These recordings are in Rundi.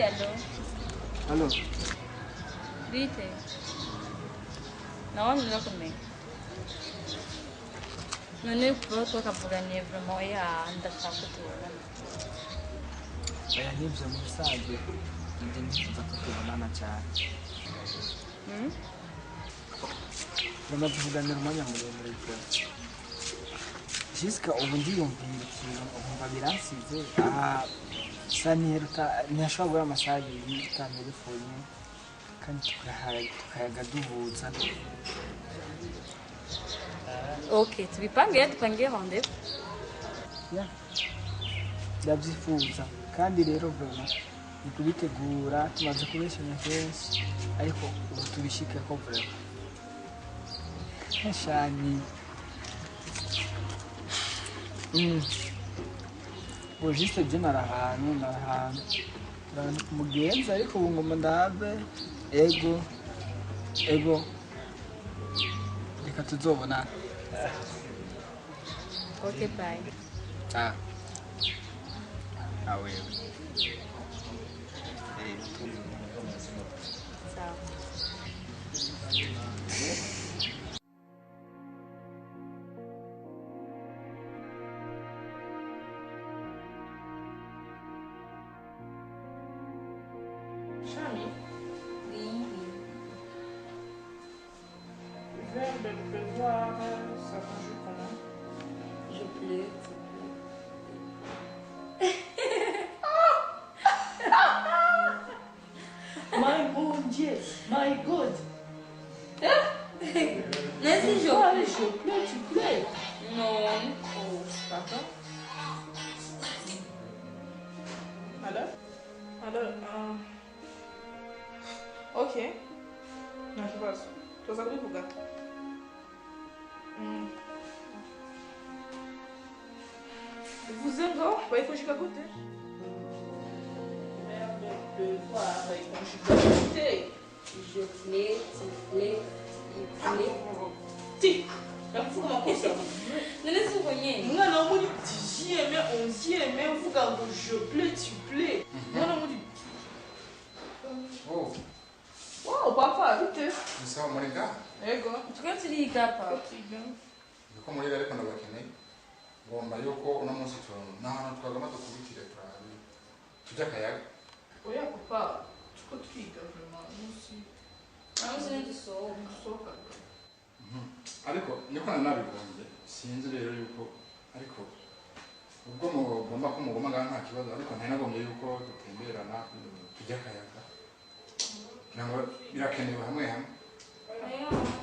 allo? Allo? Dite. Non lo con me. Non è proprio capodanno vraiment e andata a cultura. Oya nibyo mu bisanzwe njye ndifuza ko tubonana cyane. Turamaze kuganira umwanya muremure rwose. Jisika ubu ndiyumvira ikintu nkumva biransize ntiyashobora guhora amasaha abiri tutantelefone kandi tukayaga duhuza. Ok, tubipange rendez-vous. Ndabyifuza kandi rero vraiment ni kubitegura tumaze kubeshanya kenshi ariko ubu tubishike ko vraiment shani ubu juste byo nari ahantu kumugenza ariko ubu ngoma ndabe ego reka tuzobonana. Ok, bye. Ah wewe Ciao. Chami, Oui. verbe de pleuvoir, ça conjugue comment? Je pleure. My bon Dieu, my God. Mais si je Allez, je pleure, tu pleures. Non. Oh, pardon. Alors, ok. Não, que faço? Tô sabendo bugar. Vous encore? Vai conjugar côté. Verbe de pleuvoir, vai conjugar côté. Je pleure, tu pleures, il pleure. Ti, ndakuvuga amakosa. None si ubonye. Umwana wo muri 10e 11e uvuga ngo je plais tu plais. Umwana wo muri Oh, wow, papa, vite. ni sawa muri ga? Ego. Tukaba turiga papa. Niko muri ariko ndabakeneye. Ngomba yuko uno munsi n'ahantu twagomba dukubitire turabe. Tujya kayaga. Oya papa, tuko twiga vraiment. Musi. Vamos indo soco. Soka. Ariko niko nanabigombye. Sinzi rero yuko ariko ubwo mugomba ko mugoma nta kibazo ariko ntanagombye yuko dutemberana tujya kayaga. Nangwa birakenewe hamwe hamwe.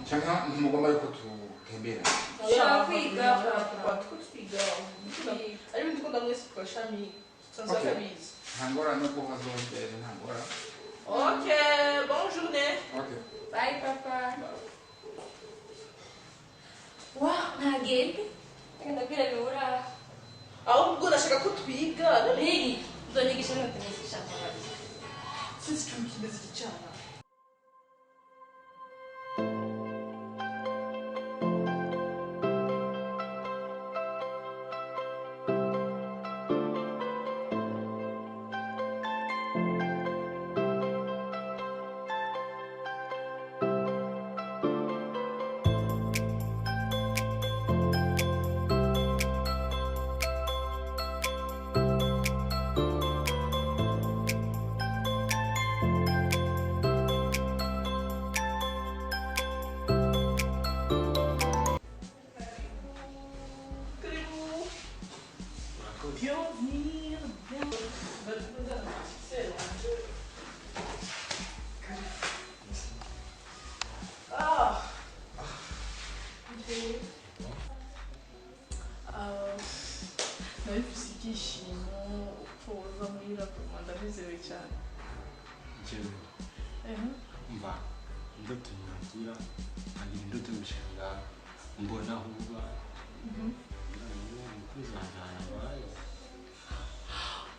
Cyangwa ntimugomba yuko tutemberana. Ushaka kwiga Papa, tuko twiga. Ari ibintu tukunda mwese twashami. Sansa kabizi. Ntangora no kuhazongera ntangora. Ok, bonne journée. Okay. Bye papa. Wow, nagende. Ndabwira bibura. Ahubwo ndashaka ko twiga. Nini? Uzonyigisha no kunisha papa. Sisi tumikimeze cyane. Bienvenue. Ah. Nabifise ibyishimo kuza muri raporo ndanezerewe cyane. Njyewe mva indoto nyagira nkagira indoto y'umushinga mbona aho uba umukozi wanjye ahantu abaye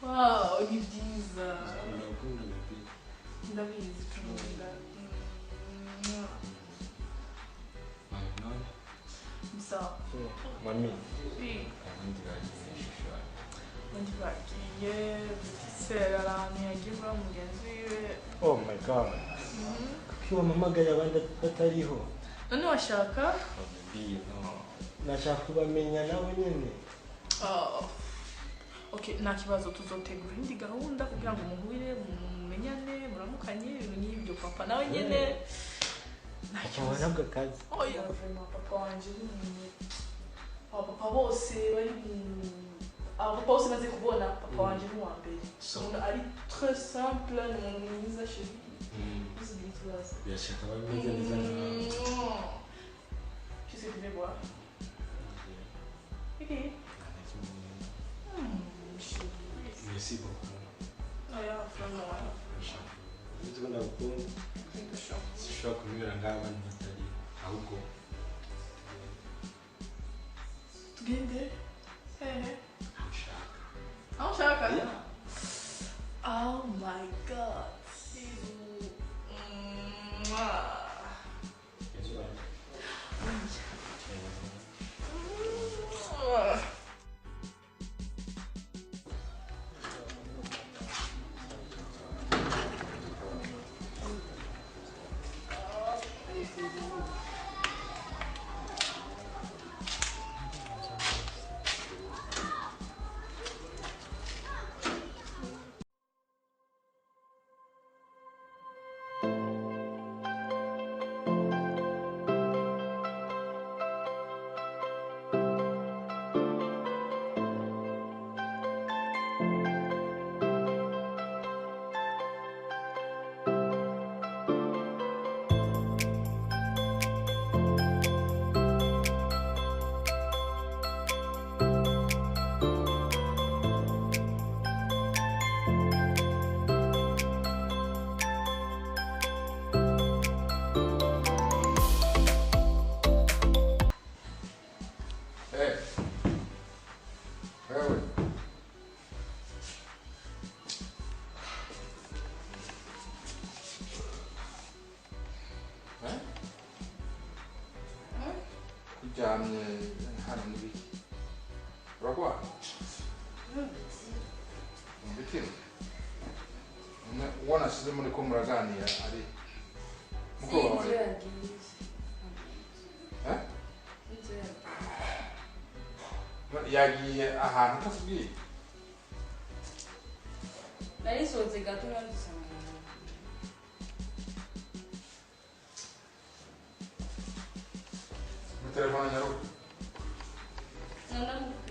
Wow, ni byiza. ndakunda gabi Ndabizi tumunda. none Bisa. mami Oui. abandi bagize ishusho undi bagiye butisera ahantu yagiye kuri mugenzi wiwe. Oh my god. Kuki wampamagaye abandi batariho? None washaka? Nashaka kubamenya nawe nyine. Okay, nta kibazo tuzotegura indi gahunda kugira ngo muhurire mumenyane muramukanye ibintu nk'ibyo papa nawe nyine nta kibazo. Ntabwo akazi. Oya vraiment papa wanje papa bose bari papa bose maze kubona papa wanje ni uwa mbere. Umuntu ari très simple ni umuntu mwiza chérie. Birashaka bameze neza nawe. Qu'est-ce que tu veux boire? Okay. Merci beaucoup. Oya vraiment. Nzi ndagukunda. Sishobora kunyura ng'abandi batari ahubwo tugende ushaka. aho ushaka? Yeah. Oh my god. Kuryamye hano n'ibiki uragwara umubikira ubona asize muri ko muraganira ari mukuru wawe yagiye ahantu utakubwiye narisohotse gato nandusanga telefone nyaruka nanda